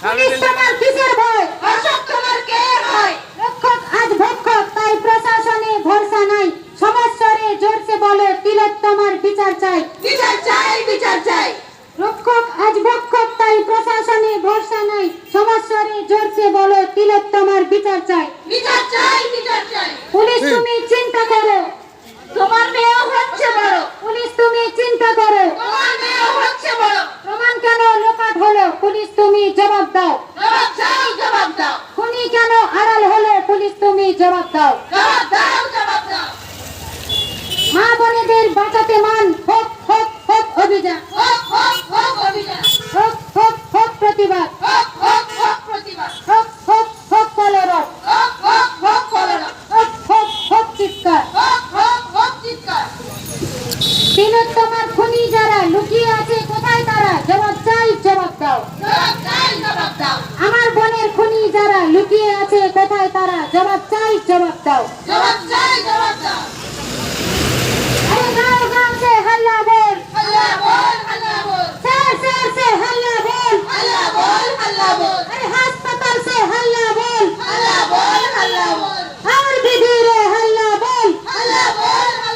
Police তোমার কিসের ভয়? অশোক তোমার কে হয়? রক্ষক আজ ভক্ষক, তাই প্রশাসনে ভরসা নাই। সমস্যারে জোরসে বলো, তিলোত্তমার বিচার চাই। বিচার চাই, বিচার চাই। রক্ষক আজ ভক্ষক, তাই প্রশাসনে ভরসা নাই। সমস্যারে জোরসে বলো, তিলোত্তমার বিচার চাই। বিচার চাই, বিচার চাই। পুলিশ তুমি চিন্তা করো, তোমার মেয়েও হচ্ছে বড়। পুলিশ তুমি চিন্তা করো, তোমার মেয়েও হচ্ছে বড়। প্রমাণ কেন লোপাট হলো? পুলিশ তুমি জবাব দাও। জবাব চাই, জবাব দাও। খুনি কেন আড়াল হলো? পুলিশ তুমি জবাব দাও। জবাব দাও, জবাব দাও। মা বোনেদের বাঁচাতে মান, হোক হোক হোক অভিযান। হোক হোক হোক অভিযান। হোক হোক হোক প্রতিবাদ। হোক হোক হোক প্রতিবাদ। হোক হোক হোক কলরব। হোক হোক হোক কলরব। হোক হোক হোক চিৎকার। হোক হোক হোক চিৎকার। তিলোত্তমার খুনি যারা লুকিয়ে আছে, কোথায় তারা? জবাব চাই, জবাব দাও। জবাব চাই, জবাব দাও। আমার বোনের খুনি যারা লুকিয়ে আছে, কোথায় তারা? জবাব চাই, জবাব দাও। জবাব চাই, জবাব দাও।